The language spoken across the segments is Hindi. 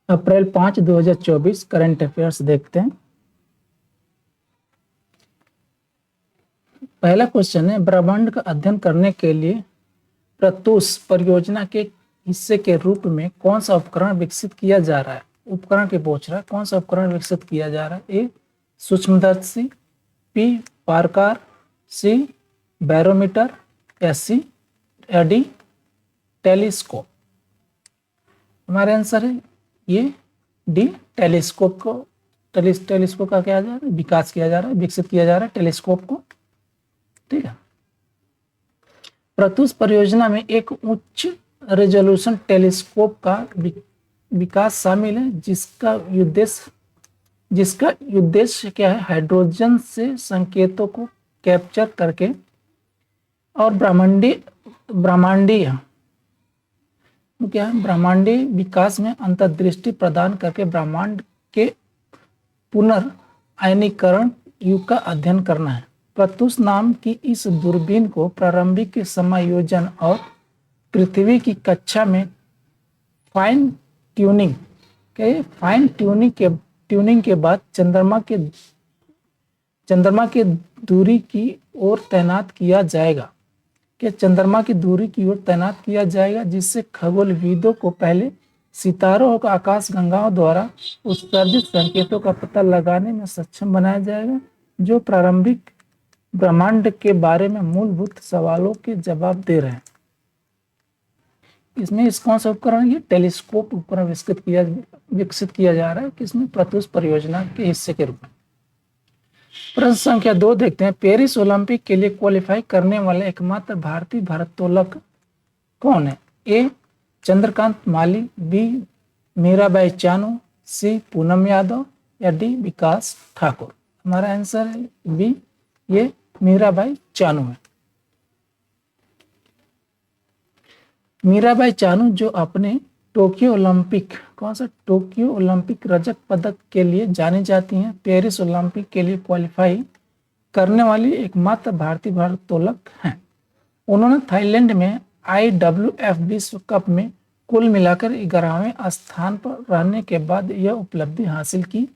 अप्रैल 5, 2024 करंट अफेयर्स देखते हैं। पहला क्वेश्चन है, ब्रह्मांड का अध्ययन करने के लिए प्रत्यूष परियोजना के हिस्से के रूप में कौन सा उपकरण विकसित किया जा रहा है। उपकरण के पूछ रहा है, कौन सा उपकरण विकसित किया जा रहा है। ए सूक्ष्मदर्शी, बी पारकार, सी बैरोमीटर, या सी या डी टेलीस्कोप। हमारे आंसर है ये डी टेलीस्कोप को टेलीस्कोप का क्या जा रहा है, विकास किया जा रहा है, विकसित किया जा रहा है टेलीस्कोप को। ठीक है। प्रत्यूष परियोजना में एक उच्च रेजोल्यूशन टेलीस्कोप का विकास शामिल है, जिसका उद्देश्य क्या है, हाइड्रोजन से संकेतों को कैप्चर करके और ब्रह्मांडीय विकास में अंतर्दृष्टि प्रदान करके ब्रह्मांड के पुनर्आयनीकरण युग का अध्ययन करना है। प्रत्यूष नाम की इस दूरबीन को प्रारंभिक समायोजन और पृथ्वी की कक्षा में फाइन ट्यूनिंग के बाद चंद्रमा के दूरी की ओर तैनात किया जाएगा। जिससे खगोलविदों को पहले सितारों और आकाशगंगाओं द्वारा उत्सर्जित संकेतों का पता लगाने में सक्षम बनाया जाएगा, जो प्रारंभिक ब्रह्मांड के बारे में मूलभूत सवालों के जवाब दे रहे हैं। इसमें कौन सा उपकरण, ये टेलीस्कोप उपकरण विकसित किया जा रहा है, किसमें, प्रत्यूष परियोजना के हिस्से के रूप में। प्रश्न संख्या 2 देखते हैं। पेरिस ओलंपिक के लिए क्वालिफाई करने वाले एकमात्र भारतीय भारोत्तोलक कौन है। ए चंद्रकांत माली, बी मीराबाई चानू, सी पूनम यादव, या डी विकास ठाकुर। हमारा आंसर है बी, ये मीराबाई चानू है। मीराबाई चानू जो अपने टोक्यो ओलंपिक रजत पदक के लिए जानी जाती हैं, पेरिस ओलंपिक के लिए क्वालिफाई करने वाली एकमात्र भारतीय भारोत्तोलक हैं। उन्होंने थाईलैंड में IWF विश्व कप में कुल मिलाकर 11वें स्थान पर रहने के बाद यह उपलब्धि हासिल की।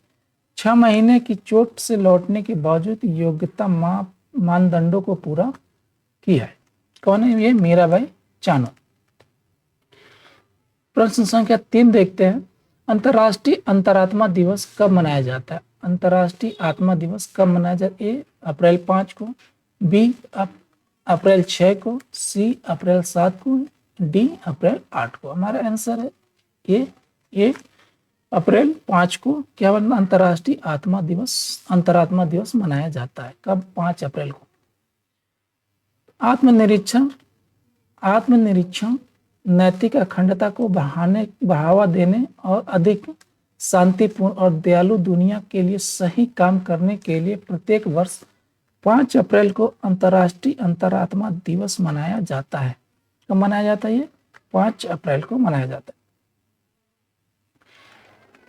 6 महीने की चोट से लौटने के बावजूद योग्यता मानदंडों को पूरा किया है। कौन है ये, मीराबाई चानू। प्रश्न संख्या 3 देखते हैं। अंतर्राष्ट्रीय अंतरात्मा दिवस कब मनाया जाता है। अंतर्राष्ट्रीय आत्मा दिवस कब मनाया जाता है। ए अप्रैल 5 को, बी अप्रैल 6 को, सी अप्रैल 7 को, डी अप्रैल 8 को। हमारा आंसर है ए अप्रैल 5 को क्या बनना, अंतर्राष्ट्रीय अंतरात्मा दिवस मनाया जाता है। कब, 5 अप्रैल को। आत्मनिरीक्षण नैतिक अखंडता को बढ़ावा देने और अधिक शांतिपूर्ण और दयालु दुनिया के लिए सही काम करने के लिए प्रत्येक वर्ष 5 अप्रैल को अंतर्राष्ट्रीय अंतरात्मा दिवस मनाया जाता है। कब मनाया जाता है, ये 5 अप्रैल को मनाया जाता है।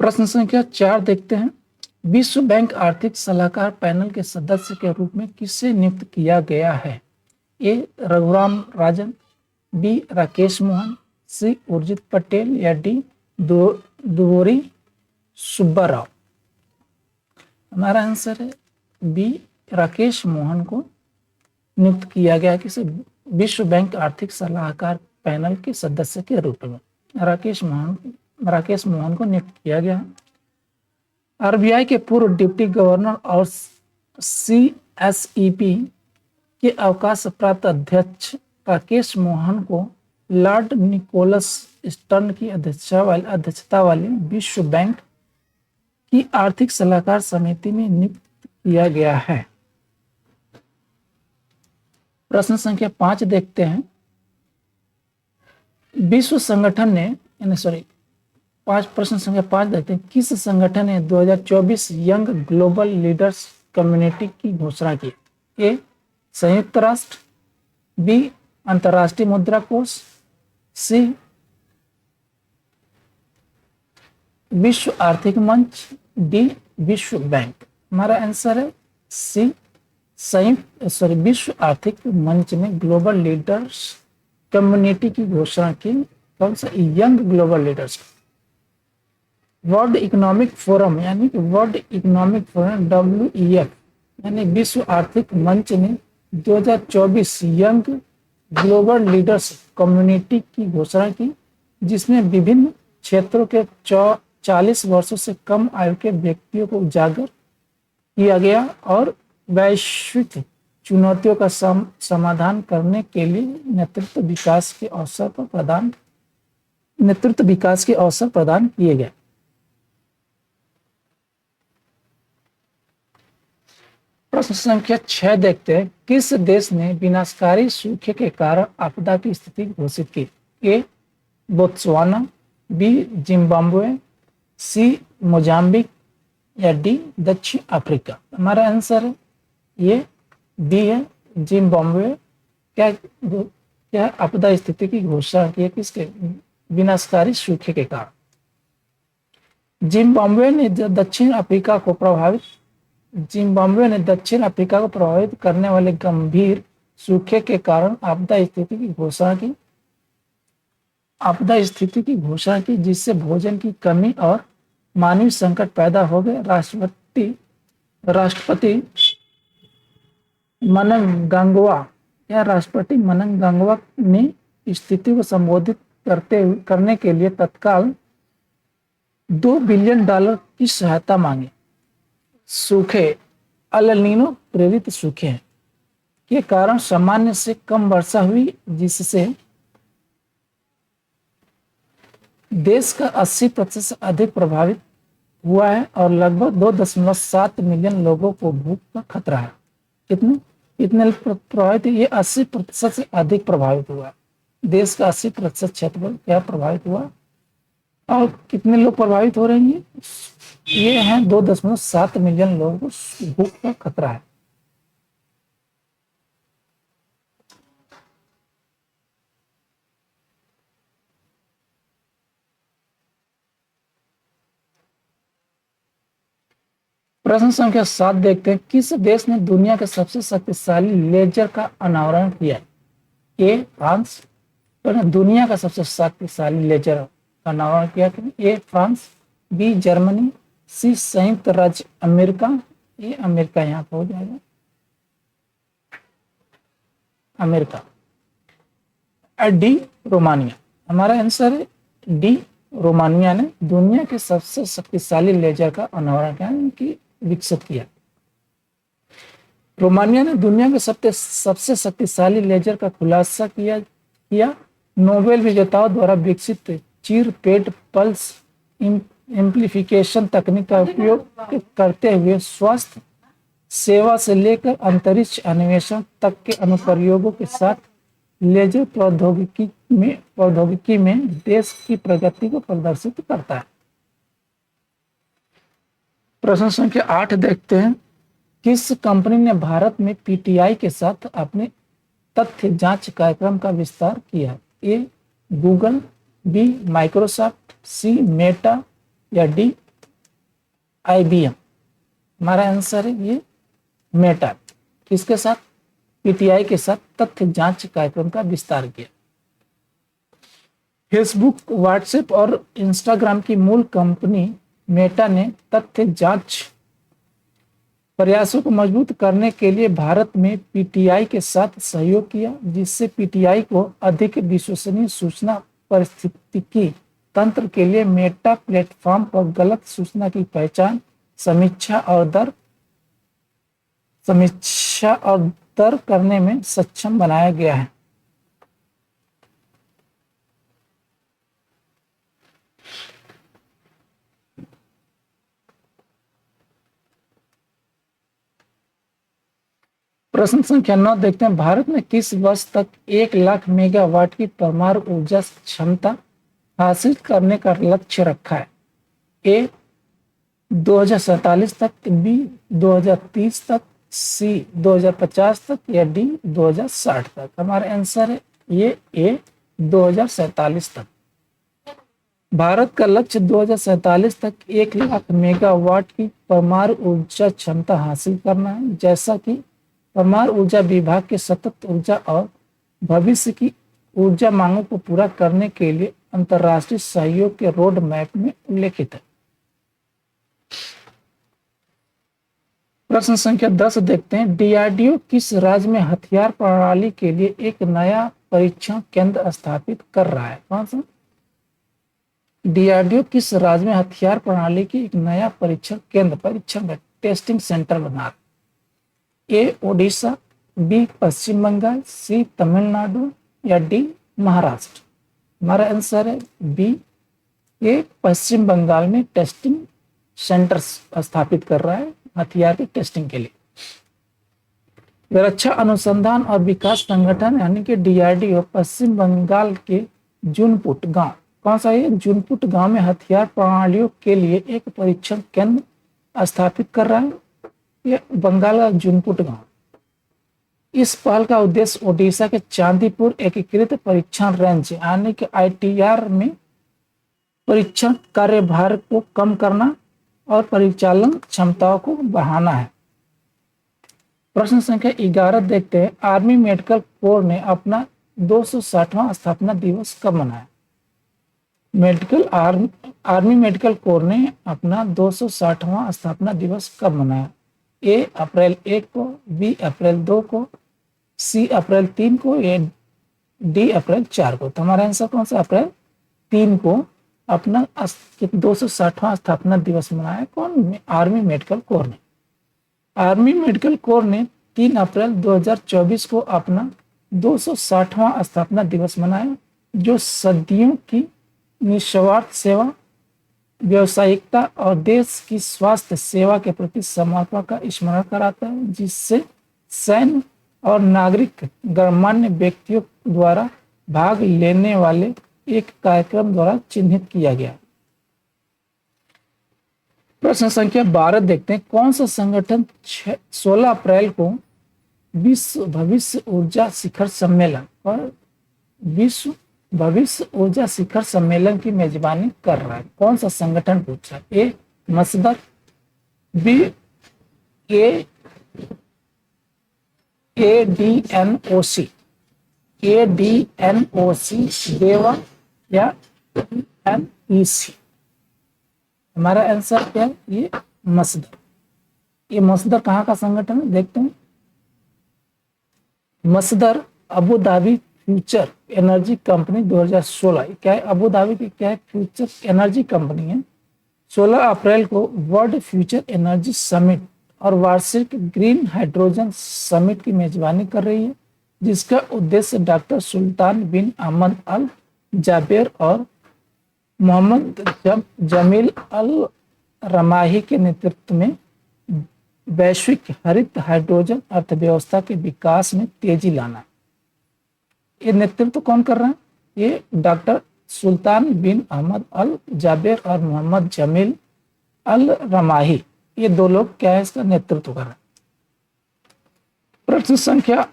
प्रश्न संख्या 4 देखते हैं। विश्व बैंक आर्थिक सलाहकार पैनल के सदस्य के रूप में किसे नियुक्त किया गया है। ए रघुराम राजन, बी राकेश मोहन, सी उर्जित पटेल, या डी दुवोरी सुब्बाराव। हमारा आंसर है बी राकेश मोहन को नियुक्त किया गया किसे, विश्व बैंक आर्थिक सलाहकार पैनल के सदस्य के रूप में राकेश मोहन को नियुक्त किया गया। RBI के पूर्व डिप्टी गवर्नर और CSEP के अवकाश प्राप्त अध्यक्ष राकेश मोहन को लॉर्ड निकोलस स्टर्न की अध्यक्षता वाली विश्व बैंक की आर्थिक सलाहकार समिति में नियुक्त किया गया है। प्रश्न संख्या 5 देखते हैं। विश्व संगठन ने प्रश्न संख्या 5 देखते हैं। किस संगठन ने 2024 यंग ग्लोबल लीडर्स कम्युनिटी की घोषणा की। ए संयुक्त राष्ट्र, बी अंतर्राष्ट्रीय मुद्रा कोष, सी विश्व आर्थिक मंच, डी विश्व बैंक। हमारा आंसर है सी विश्व आर्थिक मंच ने ग्लोबल लीडर्स कम्युनिटी की घोषणा की। कौन सा? Young global leaders. World economic forum यानी कि वर्ल्ड इकोनॉमिक फोरम WEF यानी विश्व आर्थिक मंच ने 2024 यंग ग्लोबल लीडर्स कम्युनिटी की घोषणा की, जिसमें विभिन्न क्षेत्रों के 40 वर्षों से कम आयु के व्यक्तियों को उजागर किया गया और वैश्विक चुनौतियों का समाधान करने के लिए नेतृत्व विकास के अवसर प्रदान किए गए। प्रश्न संख्या 6 देखते हैं। किस देश ने विनाशकारी सूखे के कारण आपदा की स्थिति घोषित की? ए बोत्सवाना, बी जिम्बाब्वे, सी मोजाम्बिक या डी दक्षिण अफ्रीका। हमारा आंसर है ये बी है जिम्बाब्वे। क्या आपदा स्थिति की घोषणा की है? किसके? विनाशकारी सूखे के कारण। जिम्बाब्वे ने दक्षिण अफ्रीका को प्रभावित करने वाले गंभीर सूखे के कारण आपदा स्थिति की घोषणा की, जिससे भोजन की कमी और मानवीय संकट पैदा हो गए। राष्ट्रपति मनंगावा ने स्थिति को संबोधित करने के लिए तत्काल $2 बिलियन की सहायता मांगी। सूखे अल नीनो प्रेरित सूखे के कारण सामान्य से कम वर्षा हुई, जिससे देश का 80% से अधिक प्रभावित हुआ है और लगभग 2.7 मिलियन लोगों को भूख का खतरा है। कितने प्रभावित? ये 80% से अधिक प्रभावित हुआ। देश का 80% क्षेत्रफल क्या प्रभावित हुआ और कितने लोग प्रभावित हो रहे हैं? ये हैं 2.7 मिलियन लोगों को भूख का खतरा है। प्रश्न संख्या 7 देखते हैं। किस देश ने दुनिया के सबसे शक्तिशाली लेजर का अनावरण किया? ए फ्रांस। दुनिया का सबसे शक्तिशाली लेजर का अनावरण किया? ए फ्रांस, बी जर्मनी, सी संयुक्त राज्य अमेरिका। ये अमेरिका यहाँ पर हो जाएगा, अमेरिका। D Romania. हमारा आंसर है डी रोमानिया ने दुनिया के सबसे शक्तिशाली लेजर का अनावरण किया, विकसित किया। रोमानिया ने दुनिया के सबसे शक्तिशाली लेजर का खुलासा किया। नोबेल विजेताओं द्वारा विकसित चीर-पेट पल्स एम्प्लीफिकेशन तकनीक का उपयोग करते हुए स्वास्थ्य सेवा से लेकर अंतरिक्ष अन्वेषण तक के अनुप्रयोगों के साथ लेजर प्रौद्योगिकी में देश की प्रगति को प्रदर्शित करता है। प्रश्न संख्या 8 देखते हैं। किस कंपनी ने भारत में PTI के साथ अपने तथ्य जांच कार्यक्रम का विस्तार किया? ए गूगल, बी माइक्रोसॉफ्ट, सी मेटा या डी IBM। हमारा आंसर है ये मेटा। किसके साथ? PTI के साथ तथ्य जांच कार्यक्रम का विस्तार किया। फेसबुक, व्हाट्सएप और इंस्टाग्राम की मूल कंपनी मेटा ने तथ्य जांच प्रयासों को मजबूत करने के लिए भारत में PTI के साथ सहयोग किया, जिससे PTI को अधिक विश्वसनीय सूचना पारिस्थितिकी तंत्र के लिए मेटा प्लेटफॉर्म पर गलत सूचना की पहचान, समीक्षा और दर करने में सक्षम बनाया गया है। प्रश्न संख्या 9 देखते हैं। भारत ने किस वर्ष तक 1 लाख मेगावाट की परमाणु ऊर्जा क्षमता हासिल करने का लक्ष्य रखा है? ए 2047 तक, बी 2030 तक, सी 2050 तक या डी 2060 तक। हमारा आंसर है ये ए 2047 तक। भारत का लक्ष्य 2047 तक 1 लाख मेगावाट की परमाणु ऊर्जा क्षमता हासिल करना है, जैसा कि परमाणु ऊर्जा विभाग के सतत ऊर्जा और भविष्य की ऊर्जा मांगों को पूरा करने के लिए अंतर्राष्ट्रीय सहयोग के रोड मैप में उल्लेखित है। प्रश्न संख्या 10 देखते हैं। डीआरडीओ किस राज्य में हथियार प्रणाली के लिए एक नया परीक्षण केंद्र स्थापित कर रहा है? कौन सा? डीआरडीओ किस राज्य में हथियार प्रणाली की एक नया परीक्षण टेस्टिंग सेंटर बना रहा है? ए ओडिशा, बी पश्चिम बंगाल, सी तमिलनाडु या डी महाराष्ट्र? हमारा आंसर है बी, ये पश्चिम बंगाल में टेस्टिंग सेंटर स्थापित कर रहा है हथियार की टेस्टिंग के लिए। रक्षा अनुसंधान और विकास संगठन यानी कि डीआरडीओ पश्चिम बंगाल के जूनपुट गांव, कौन सा है? जूनपुट गांव में हथियार प्रणालियों के लिए एक परीक्षण केंद्र स्थापित कर रहा है। ये बंगाल का जूनपुट गांव। इस पहल का उद्देश्य ओडिशा के चांदीपुर एकीकृत परीक्षण रेंज यानी कि आईटीआर में परीक्षण कार्यभार को कम करना और परिचालन क्षमताओं को बढ़ाना है। प्रश्न संख्या 11 देखते हैं। आर्मी मेडिकल कोर ने अपना 260वां स्थापना दिवस कब मनाया? आर्मी मेडिकल कोर ने अपना 260वां स्थापना दिवस कब मनाया? ए अप्रैल 1 को, बी अप्रैल 2 को, सी अप्रैल 3 को या डी अप्रैल 4 को? तो हमारा आंसर कौन सा? अप्रैल 3 को अपना 260वां स्थापना दिवस मनाया। कौन? आर्मी मेडिकल कोर ने। आर्मी मेडिकल कोर ने 3 अप्रैल 2024 को अपना 260वां स्थापना दिवस मनाया, जो सदियों की निस्वार्थ सेवा, व्यावसायिकता और देश की स्वास्थ्य सेवा के प्रति समर्पण का स्मरण कराता है, जिससे सैन्य और नागरिक गणमान्य व्यक्तियों द्वारा भाग लेने वाले एक कार्यक्रम द्वारा चिन्हित किया गया। प्रश्न संख्या 12 देखते हैं। कौन सा संगठन 16 अप्रैल को विश्व भविष्य ऊर्जा शिखर सम्मेलन और विश्व भविष्य ऊर्जा शिखर सम्मेलन की मेजबानी कर रहा है? कौन सा संगठन पूछा है? ए मसदर, बी एडीएनओसी, देवा या एनईसी? हमारा आंसर क्या है? ये मसदर। ये मसदर कहाँ का संगठन है? देखते हैं। Masdar Abu Dhabi Future Energy Company 2016। क्या है? अबू धाबी की क्या है? फ्यूचर एनर्जी कंपनी है। 16 अप्रैल को वर्ल्ड फ्यूचर एनर्जी समिट और वार्षिक ग्रीन हाइड्रोजन समिट की मेजबानी कर रही है, जिसका उद्देश्य डॉक्टर सुल्तान बिन अहमद अल जाबेर और मोहम्मद जमील अल रमाही के नेतृत्व में वैश्विक हरित हाइड्रोजन अर्थव्यवस्था के विकास में तेजी लाना। ये नेतृत्व कौन कर रहा है? ये डॉक्टर सुल्तान बिन अहमद अल जाबेर और मोहम्मद जमील अल रमाही, ये 2 लोग क्या है? इसका नेतृत्व कर रहे हैं। प्रश्न संख्या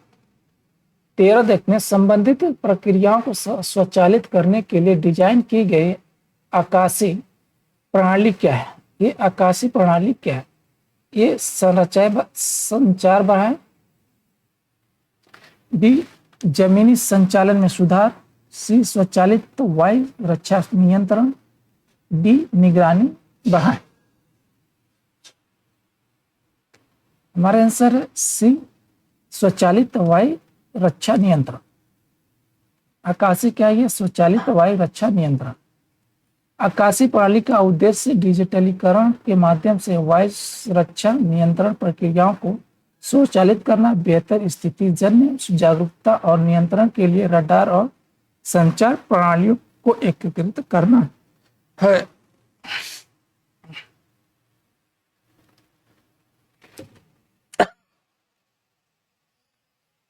13 देखते हैं। संबंधित प्रक्रियाओं को स्वचालित करने के लिए डिजाइन की गई आकाशीय प्रणाली क्या है? ये आकाशीय प्रणाली क्या है? ये संचार बढ़ाएं, बी जमीनी संचालन में सुधार, सी स्वचालित वायु रक्षा नियंत्रण, डी निगरानी बढ़ाएं? हमारा आंसर है सी स्वचालित वायु रक्षा नियंत्रण। आकाशीय क्या है? स्वचालित वायु रक्षा नियंत्रण। आकाशीय प्रणाली का उद्देश्य डिजिटलीकरण के माध्यम से वायु रक्षा नियंत्रण प्रक्रियाओं को स्वचालित करना, बेहतर स्थिति जन्य जागरूकता और नियंत्रण के लिए रडार और संचार प्रणालियों को एकीकृत करना है।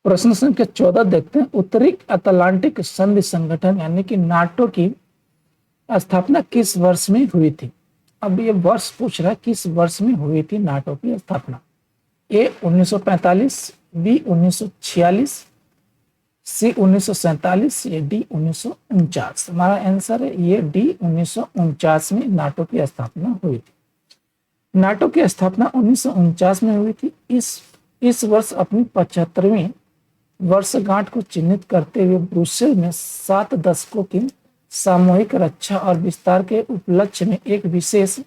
प्रश्न संख्या 14 देखते हैं। उत्तरी अटलांटिक संधि संगठन यानी कि नाटो की स्थापना किस वर्ष में हुई थी? अब ये वर्ष पूछ रहा है, किस वर्ष में हुई थी नाटो की स्थापना? ए 1945, बी 1946, सी 1947 या डी 1949? हमारा आंसर है ये डी 1949 में नाटो की स्थापना हुई थी। नाटो की स्थापना 1949 में हुई थी। इस वर्ष अपनी 75वीं वर्षगांठ को चिन्हित करते हुए ब्रुसेल में 7 दशकों की सामूहिक रक्षा और विस्तार के उपलक्ष्य में एक विशेष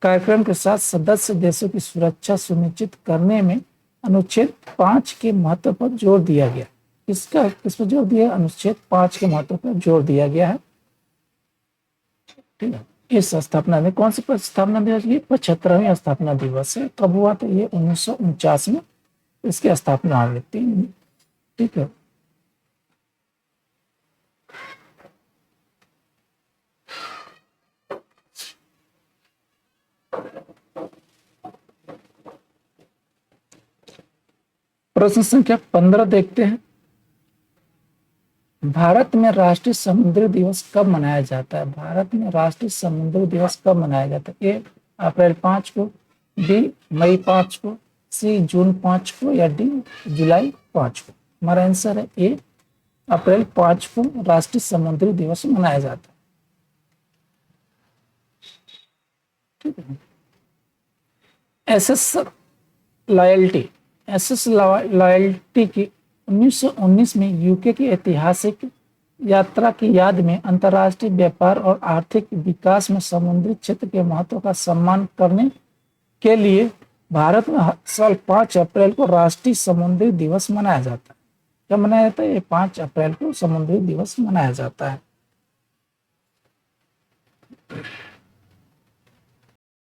कार्यक्रम के साथ सदस्य देशों की सुरक्षा सुनिश्चित करने में अनुच्छेद 5 के महत्व पर जोर दिया गया। किस पर जोर दिया? अनुच्छेद 5 के महत्व पर जोर दिया गया है। ठीक है, इस स्थापना में कौन सी स्थापना दिवस? ये 75वीं स्थापना दिवस है। कब हुआ? तो ये 1949 में इसकी स्थापना हुई थी। ठीक है, प्रश्न संख्या 15 देखते हैं। भारत में राष्ट्रीय समुद्री दिवस कब मनाया जाता है? भारत में राष्ट्रीय समुद्री दिवस कब मनाया जाता है? ए अप्रैल 5 को, बी मई 5 को, सी जून 5 को या डी जुलाई 5 को? हमारा आंसर है ए अप्रैल 5 को राष्ट्रीय समुद्री दिवस मनाया जाता है। ठीक है, एसएस लॉयल्टी की 1919 में यूके की ऐतिहासिक यात्रा की याद में अंतर्राष्ट्रीय व्यापार और आर्थिक विकास में समुद्री क्षेत्र के महत्व का सम्मान करने के लिए भारत में हर साल 5 अप्रैल को राष्ट्रीय समुद्री दिवस मनाया जाता है। क्या मनाया जाता है? ये 5 अप्रैल को समुद्री दिवस मनाया जाता है।